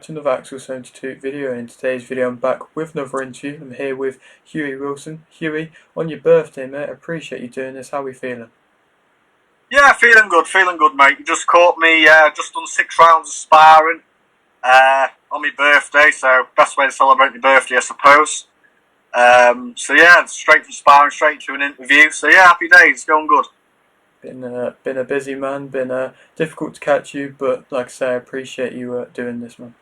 to another Axel 72 video, and in today's video I'm back with another interview. I'm here with Hughie Wilson. Hughie, on your birthday, mate, I appreciate you doing this. How are we feeling? Yeah, feeling good, mate. You just caught me, just done 6 rounds of sparring on my birthday, so best way to celebrate my birthday, I suppose. So yeah, straight from sparring, straight to an interview. So yeah, happy days, going good. Been a busy man, been difficult to catch you, but like I say, I appreciate you doing this, man.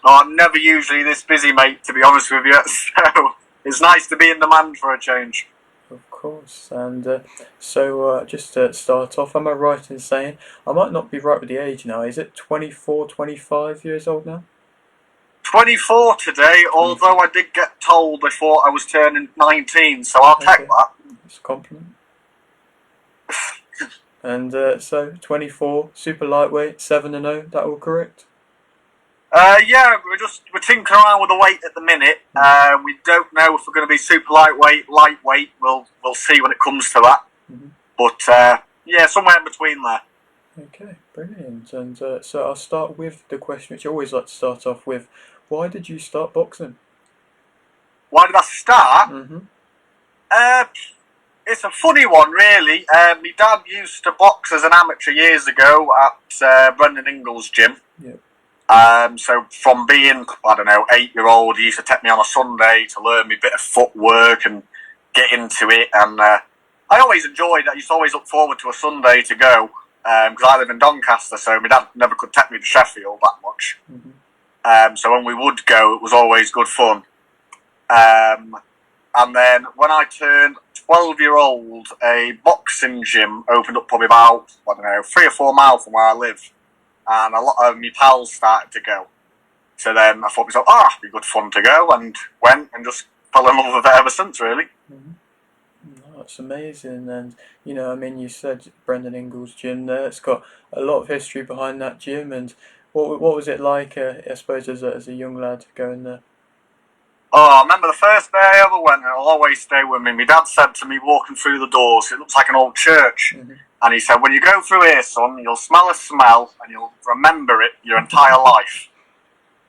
Oh, I'm never usually this busy, mate, to be honest with you, so it's nice to be in demand for a change. Of course, and just to start off, am I right in saying, I might not be right with the age now, is it 24, 25 years old now? 24 today, 24. although I did get told they thought I was turning 19, so I'll take that. It's a compliment. And so 24, super lightweight, 7-0. That all correct? Yeah, we're tinkering around with the weight at the minute. We don't know if we're going to be super lightweight. We'll see when it comes to that. But yeah, somewhere in between there. Okay, brilliant. And so I'll start with the question which I always like to start off with. Why did you start boxing? Why did I start? It's a funny one, really. My dad used to box as an amateur years ago at Brendan Ingles' gym. Yep. So from being, 8-year-old, he used to take me on a Sunday to learn me a bit of footwork and get into it. And I always enjoyed it. I used to always look forward to a Sunday to go because I live in Doncaster, so my dad never could take me to Sheffield that much. So when we would go, it was always good fun. And then when I turned 12-year-old, a boxing gym opened up probably about, 3 or 4 miles from where I live. And a lot of my pals started to go. So then I thought to myself, it'd be good fun to go, and went and just fell in love with it ever since, really. Oh, that's amazing. And, you said Brendan Ingles' gym there. It's got a lot of history behind that gym. And what was it like, I suppose, as a young lad going there? Oh, I remember the first day I ever went, and it'll always stay with me. My dad said to me walking through the doors, it looks like an old church. And he said, when you go through here, son, you'll smell a smell, and you'll remember it your entire life.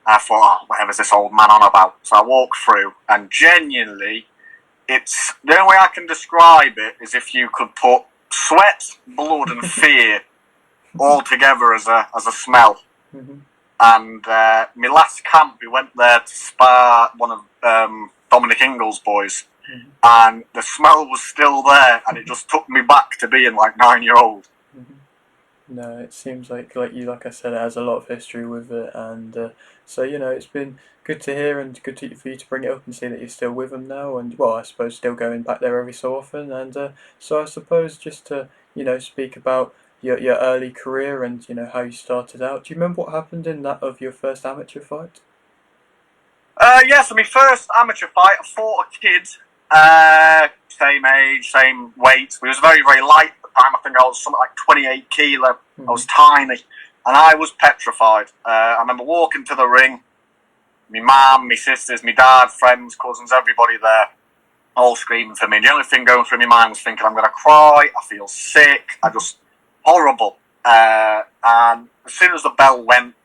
And I thought, whatever's this old man on about? So I walked through, and genuinely, it's the only way I can describe it is if you could put sweat, blood, and fear all together as a smell. And my last camp, we went there to spar one of Dominic Ingles' boys, and the smell was still there, and it just took me back to being like 9-year-old. No, it seems like I said, it has a lot of history with it, and so it's been good to hear and good for you to bring it up and see that you're still with them now, and I suppose still going back there every so often, and so I suppose just to speak about your early career and how you started out. Do you remember what happened in that of your first amateur fight? Yeah, so my first amateur fight, I fought a kid, same age, same weight. He was very, very light at the time. I think I was something like 28 kilo. I was tiny, and I was petrified. I remember walking to the ring, my mum, my sisters, my dad, friends, cousins, everybody there, all screaming for me. And the only thing going through my mind was thinking, I'm going to cry, I feel sick, horrible. And as soon as the bell went,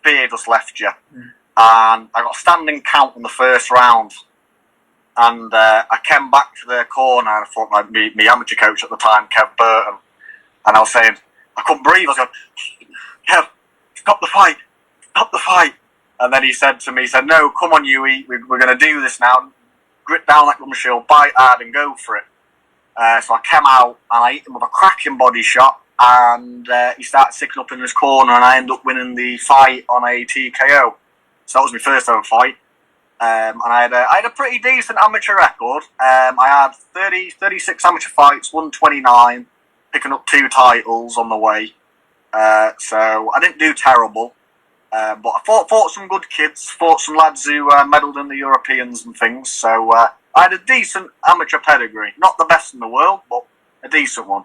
fear just left you. And I got a standing count in the first round. And I came back to the corner, and I thought my amateur coach at the time, Kev Burton, and I was saying, I couldn't breathe. I was going, Kev, stop the fight. And then he said to me, no, come on, Hughie, we're going to do this now. Grit down like gum shield, bite hard and go for it. So I came out, and I hit him with a cracking body shot, and he started sticking up in his corner, and I ended up winning the fight on a TKO. So that was my first ever fight. And I had a pretty decent amateur record. I had 36 amateur fights, won 29, picking up 2 titles on the way. So I didn't do terrible. But I fought some good kids, fought some lads who medalled in the Europeans and things. So I had a decent amateur pedigree. Not the best in the world, but a decent one.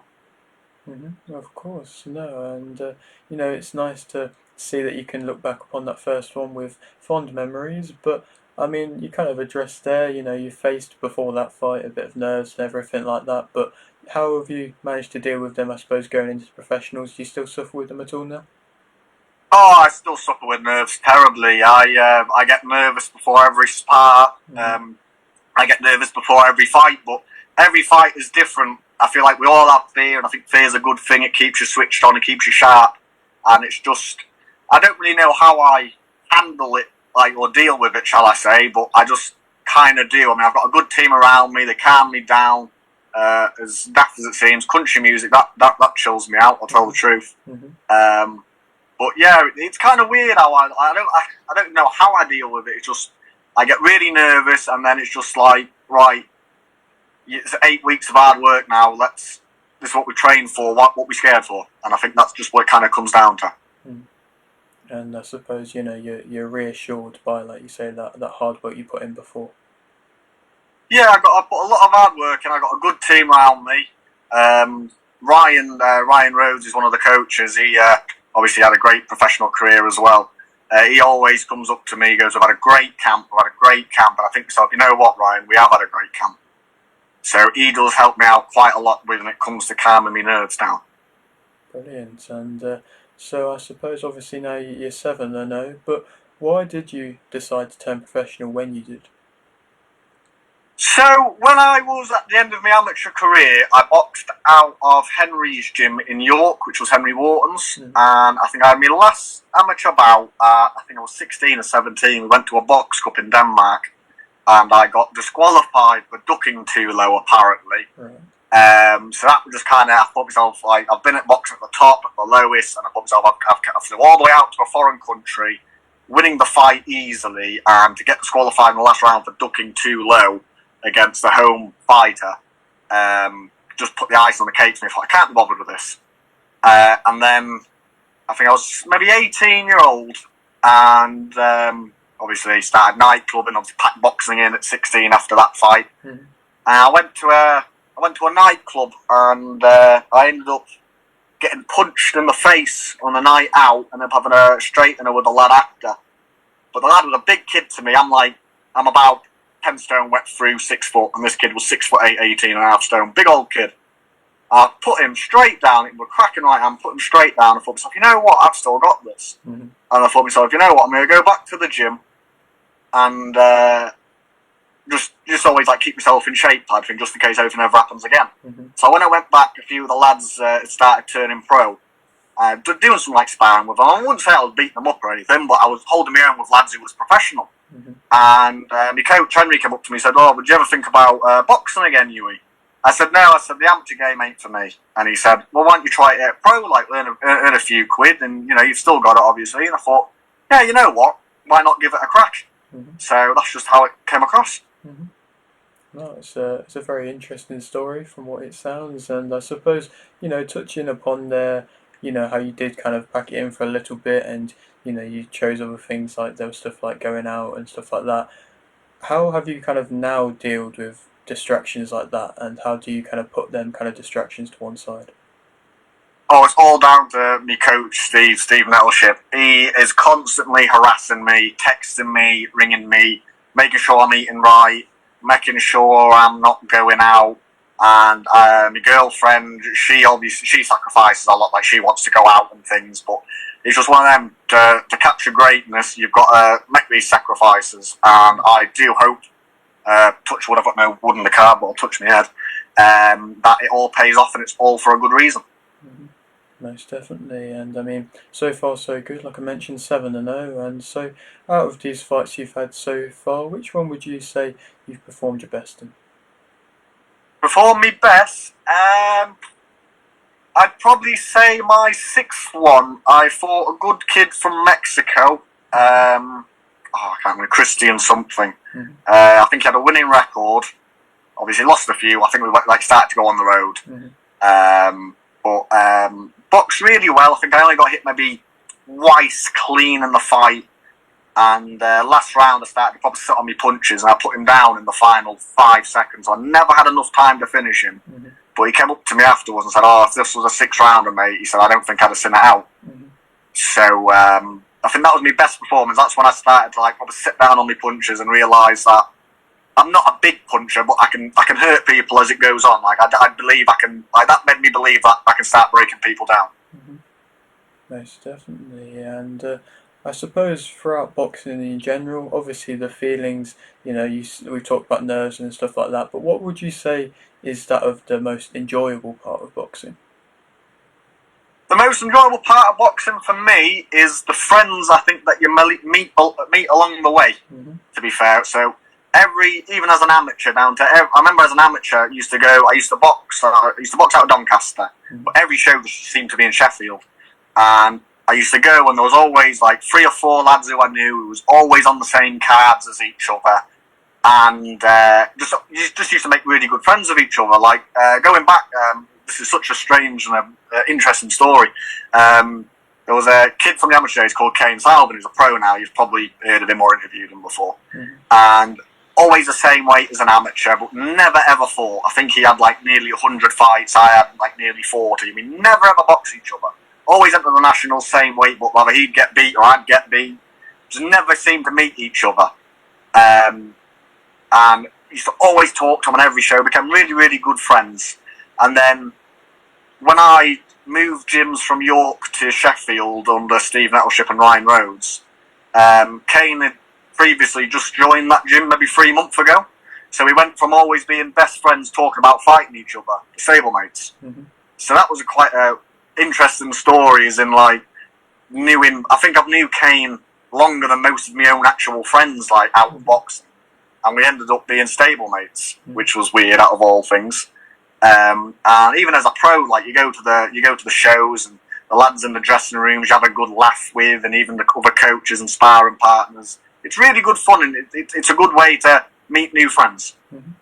Of course, no, and it's nice to see that you can look back upon that first one with fond memories. But I mean, you kind of addressed there, you faced before that fight a bit of nerves and everything like that. But how have you managed to deal with them? I suppose going into the professionals, do you still suffer with them at all now? Oh, I still suffer with nerves terribly. I get nervous before every spar. I get nervous before every fight, but every fight is different. I feel like we all have fear, and I think fear is a good thing. It keeps you switched on, it keeps you sharp, and it's just I don't really know how I handle it, like or deal with it, shall I say? But I just kind of do. I mean, I've got a good team around me. They calm me down. As daft as it seems, country music that chills me out. I'll tell the truth. But yeah, it's kind of weird how I don't know how I deal with it. It's just I get really nervous, and then it's just like right, it's 8 weeks of hard work now. This is what we trained for, what we scared for, and I think that's just what it kind of comes down to. And I suppose you're reassured by, like you say, that hard work you put in before. Yeah, I put a lot of hard work, and I got a good team around me. Ryan Rhodes is one of the coaches. He obviously had a great professional career as well. He always comes up to me, he goes, "I've had a great camp, and I think so. You know what, Ryan? We have had a great camp." So he does help me out quite a lot when it comes to calming my nerves down. Brilliant. And so I suppose obviously now you're 7, I know, but why did you decide to turn professional when you did? So when I was at the end of my amateur career, I boxed out of Henry's gym in York, which was Henry Wharton's, and I think I had my last amateur bout. I think I was 16 or 17. We went to a box cup in Denmark, and I got disqualified for ducking too low, apparently. Right. So that was just kind of, I thought myself, like, I've been at boxing at the top, at the lowest, and I thought myself, I flew all the way out to a foreign country, winning the fight easily, and to get disqualified in the last round for ducking too low against the home fighter, just put the ice on the cake to me. I thought, I can't be bothered with this. And then I think I was maybe 18-year-old, and obviously started nightclubbing, obviously packed boxing in at 16 after that fight. And I went to a nightclub, and I ended up getting punched in the face on the night out, and then having a straightener with the lad after. But the lad was a big kid to me. I'm about 10 stone wet through, 6 foot, and this kid was 6'8", 18 and a half stone. Big old kid. I put him straight down. It was cracking right hand. Put him straight down. I thought to myself, you know what? I've still got this. And I thought to myself, you know what? I'm going to go back to the gym and just always like keep myself in shape type thing, just in case anything ever happens again. So when I went back, a few of the lads started turning pro. Doing some like sparring with them. I wouldn't say I was beating them up or anything, but I was holding my own with lads who was professional. And my coach Henry came up to me and said, "Oh, would you ever think about boxing again, Hughie?" I said, "No." I said, "The amateur game ain't for me." And he said, "Well, why don't you try it at pro, like earn a few quid, and you've still got it, obviously." And I thought, yeah, you know what? Why not give it a crack? So that's just how it came across. No, it's a very interesting story from what it sounds, and I suppose touching upon there, how you did kind of pack it in for a little bit, and you chose other things like there was stuff like going out and stuff like that. How have you kind of now dealt with distractions like that, and how do you kind of put them kind of distractions to one side? Oh, it's all down to me coach, Steve Nettleship. He is constantly harassing me, texting me, ringing me, making sure I'm eating right, making sure I'm not going out. And my girlfriend, she sacrifices a lot, like she wants to go out and things, but it's just one of them, to capture greatness, you've got to make these sacrifices. And I do hope, touch wood, I've got no wood in the car, but I'll touch my head, that it all pays off and it's all for a good reason. Most definitely, and I mean, so far so good. Like I mentioned, 7-0, and so out of these fights you've had so far, which one would you say you've performed your best in? Performed me best, I'd probably say my 6th one. I fought a good kid from Mexico. I can't remember, Christian something. I think he had a winning record. Obviously lost a few. I think we started to go on the road. But boxed really well. I think I only got hit maybe twice clean in the fight. And last round I started to probably sit on my punches, and I put him down in the final 5 seconds. I never had enough time to finish him. But he came up to me afterwards and said, "Oh, if this was a 6th rounder, mate," he said, "I don't think I'd have seen it out." So I think that was my best performance. That's when I started to probably sit down on my punches and realise that I'm not a big puncher, but I can hurt people as it goes on. I believe I can. That made me believe that I can start breaking people down. Most definitely. And I suppose throughout boxing in general, obviously the feelings, we talked about nerves and stuff like that, but what would you say is that of the most enjoyable part of boxing? The most enjoyable part of boxing for me is the friends I think that you meet along the way. Hmm. To be fair, so even as an amateur I remember as an amateur I used to box. I used to box out of Doncaster, Hmm. but every show just seemed to be in Sheffield, and I used to go and there was always like 3 or 4 lads who I knew who was always on the same cards as each other, and just used to make really good friends of each other. Like going back, this is such a strange and interesting story. There was a kid from the amateur days called Kane Salvin, who's a pro now. You've probably heard of him or interviewed him before. Hmm. And always the same weight as an amateur, but never ever fought. I think he had like nearly 100 fights. I had like nearly 40. I mean, never ever boxed each other. Always entered the nationals same weight, but whether he'd get beat or I'd get beat, just never seemed to meet each other. And used to always talk to him on every show. Became really, really good friends. And then when I moved gyms from York to Sheffield under Steve Nettleship and Ryan Rhodes, Kane had previously just joined that gym maybe 3 months ago. So we went from always being best friends talking about fighting each other to stablemates. Hmm. So that was quite a interesting story, as in like knew him. I think I've knew Kane longer than most of my own actual friends, like out of boxing, and we ended up being stablemates, which was weird out of all things. And even as a pro, like you go to the shows and the lads in the dressing rooms you have a good laugh with, and even the other coaches and sparring partners. It's really good fun, and it's a good way to meet new friends. Hmm.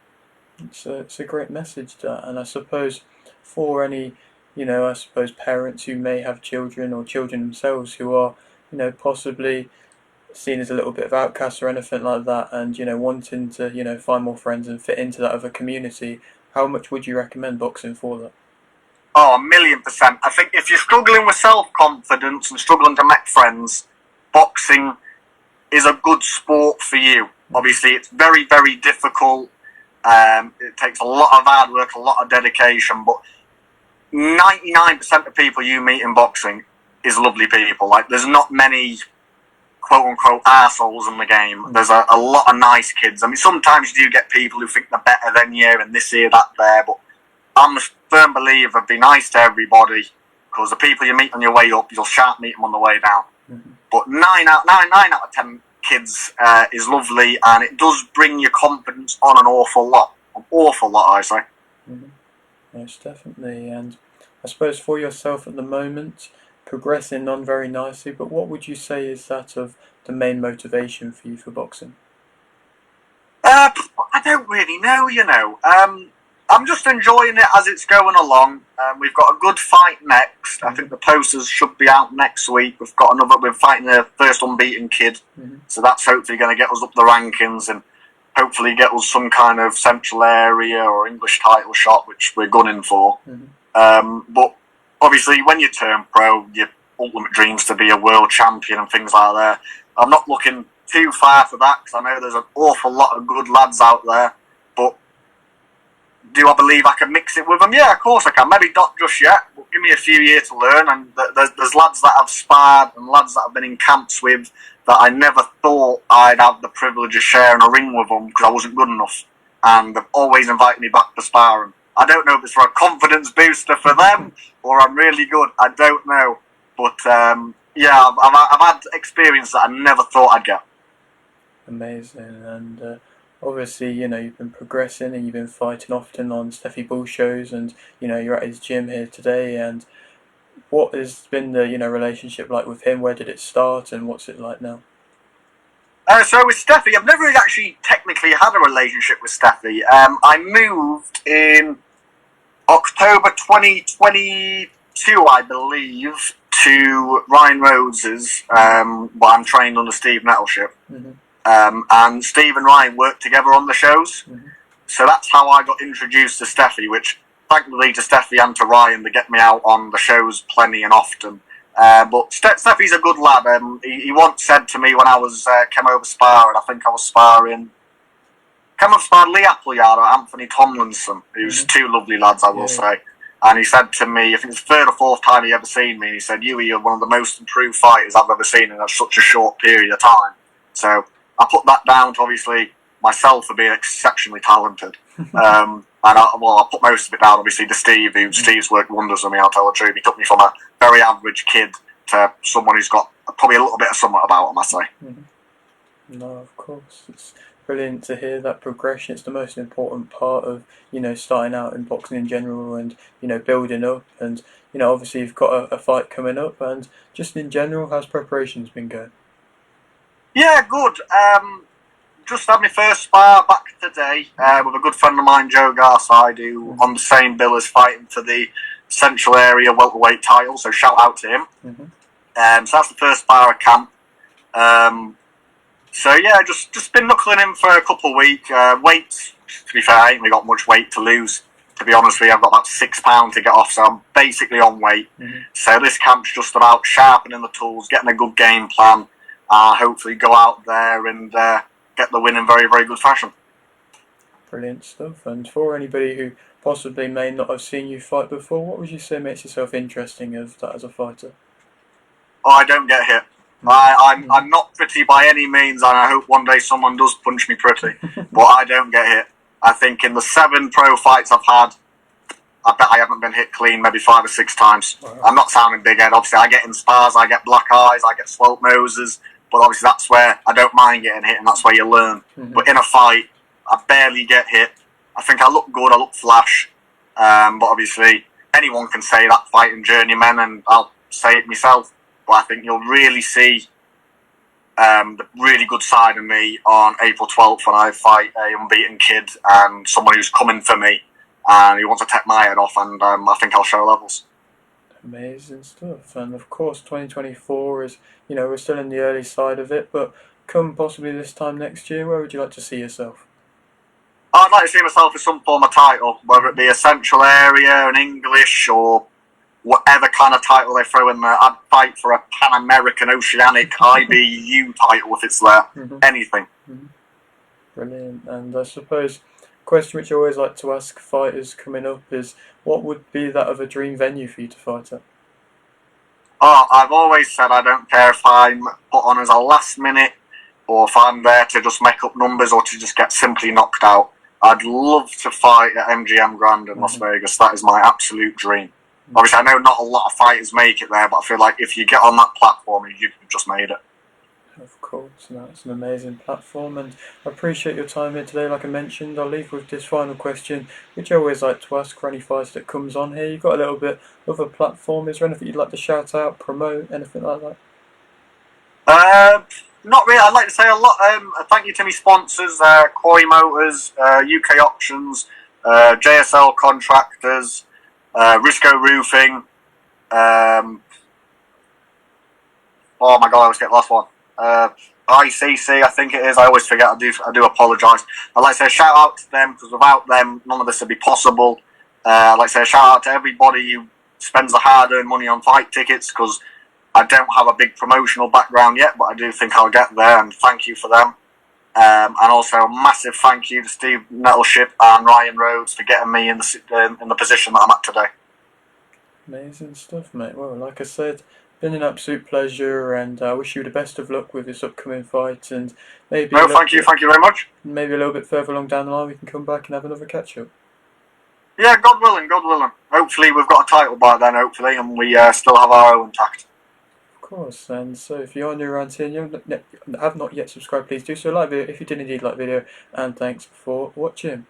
It's a great message, that, and I suppose for any, I suppose parents who may have children or children themselves who are, possibly seen as a little bit of outcasts or anything like that, and wanting to find more friends and fit into that other community, how much would you recommend boxing for that? Oh, 1,000,000%. I think if you're struggling with self-confidence and struggling to make friends, boxing is a good sport for you. Obviously, it's very, very difficult. It takes a lot of hard work, a lot of dedication, but 99% of people you meet in boxing is lovely people. Like, there's not many quote-unquote arseholes in the game. There's a lot of nice kids. I mean, sometimes you do get people who think they're better than you and this here, that there, but I'm a firm believer, be nice to everybody, because the people you meet on your way up, you'll sharp meet them on the way down. Mm-hmm. But 9 out of 10 kids is lovely, and it does bring your confidence on an awful lot. An awful lot, I say. Mm-hmm. Most definitely. And I suppose for yourself at the moment, progressing on very nicely, but what would you say is that of the main motivation for you for boxing? I don't really know, you know. I'm just enjoying it as it's going along. We've got a good fight next. Mm-hmm. I think the posters should be out next week. We're fighting the first unbeaten kid. Mm-hmm. So that's hopefully going to get us up the rankings and hopefully get us some kind of central area or English title shot, which we're gunning for. Mm-hmm. But obviously, when you turn pro, your ultimate dream's to be a world champion and things like that. I'm not looking too far for that, because I know there's an awful lot of good lads out there. But do I believe I can mix it with them? Yeah, of course I can. Maybe not just yet, but give me a few years to learn. And there's lads that I've sparred and lads that I've been in camps with that I never thought I'd have the privilege of sharing a ring with them because I wasn't good enough. And they've always invited me back to sparring. I don't know if it's for a confidence booster for them or I'm really good. I don't know. But yeah, I've had experience that I never thought I'd get. Amazing. And obviously, you've been progressing and you've been fighting often on Steffi Bull shows, and you're at his gym here today. And what has been the relationship like with him? Where did it start, and what's it like now? So with Steffi, I've never really actually technically had a relationship with Steffi. I moved in October 2022, I believe, to Ryan Rhodes's, but I'm trained under Steve Nettleship. Mm-hmm. And Steve and Ryan worked together on the shows. Mm-hmm. So that's how I got introduced to Steffi, which thankfully to Steffi and to Ryan, they get me out on the shows plenty and often. But Steffi's a good lad. He once said to me when I was came over sparring, I think I was sparring, came over sparring Lee Appleyard or Anthony Tomlinson, who's two lovely lads, I will say. And he said to me, I think it's the third or fourth time he ever seen me, and he said, "Hughie, you're one of the most improved fighters I've ever seen in such a short period of time." So I put that down to obviously myself for being exceptionally talented. And I put most of it down, obviously, to Steve, who Steve's worked wonders on me, I'll tell the truth. He took me from a very average kid to someone who's got probably a little bit of something about him, I say. No, of course. It's brilliant to hear that progression. It's the most important part of, starting out in boxing in general and, building up. And, obviously you've got a fight coming up. And just in general, how's preparations been going? Yeah, good. Just had my first spar back today with a good friend of mine, Joe Garside, who on the same bill as fighting for the Central Area welterweight title. So shout out to him. So that's the first spar of camp. So yeah, just been knuckling in for a couple of weeks. Weight, to be fair, I ain't really got much weight to lose. To be honest with you, I've got about 6 pounds to get off, so I'm basically on weight. So this camp's just about sharpening the tools, getting a good game plan, hopefully go out there and get the win in very, very good fashion. Brilliant stuff. And for anybody who possibly may not have seen you fight before, what would you say makes yourself interesting as a fighter? Oh, I don't get hit. I'm not pretty by any means, and I hope one day someone does punch me pretty, but I don't get hit. I think in the 7 pro fights I've had, I bet I haven't been hit clean maybe 5 or 6 times. Wow. I'm not sounding big head, obviously I get in spars, I get black eyes, I get swope noses, but obviously that's where I don't mind getting hit and that's where you learn. But in a fight, I barely get hit. I think I look good, I look flash, but obviously anyone can say that fighting journeyman, and I'll say it myself. But I think you'll really see the really good side of me on April 12th when I fight a unbeaten kid and someone who's coming for me and he wants to take my head off, and I think I'll show levels. Amazing stuff. And of course 2024 is, we're still in the early side of it, but come possibly this time next year, where would you like to see yourself? I'd like to see myself as some form of title, whether it be a Central Area, an English, or whatever kind of title they throw in there. I'd fight for a Pan-American, Oceanic, IBU title if it's there. Anything. Brilliant. And I suppose a question which I always like to ask fighters coming up is, what would be that of a dream venue for you to fight at? Oh, I've always said I don't care if I'm put on as a last minute or if I'm there to just make up numbers or to just get simply knocked out. I'd love to fight at MGM Grand in Las Vegas. That is my absolute dream. Obviously, I know not a lot of fighters make it there, but I feel like if you get on that platform, you've just made it. Of course, that's an amazing platform, and I appreciate your time here today. Like I mentioned, I'll leave with this final question, which I always like to ask for any fighter that comes on here. You've got a little bit of a platform. Is there anything you'd like to shout out, promote, anything like that? Not really. I'd like to say a lot. Thank you to my sponsors, Quarry Motors, UK Options, JSL Contractors, Risco Roofing. Oh my god, I always get the last one. ICC, I think it is. I always forget. I do apologise. I'd like to say a shout out to them, because without them, none of this would be possible. I'd like to say a shout out to everybody who spends the hard-earned money on fight tickets, because I don't have a big promotional background yet, but I do think I'll get there, and thank you for them. And also a massive thank you to Steve Nettleship and Ryan Rhodes for getting me in the position that I'm at today. Amazing stuff, mate. Well, like I said, been an absolute pleasure, and I wish you the best of luck with this upcoming fight, and maybe thank you very much. Maybe a little bit further along down the line we can come back and have another catch up. Yeah, God willing. Hopefully we've got a title by then, hopefully, and we still have our own intact. Of course, and so if you're new around here and you have not yet subscribed, please do so. Like video if you did indeed like the video, and thanks for watching.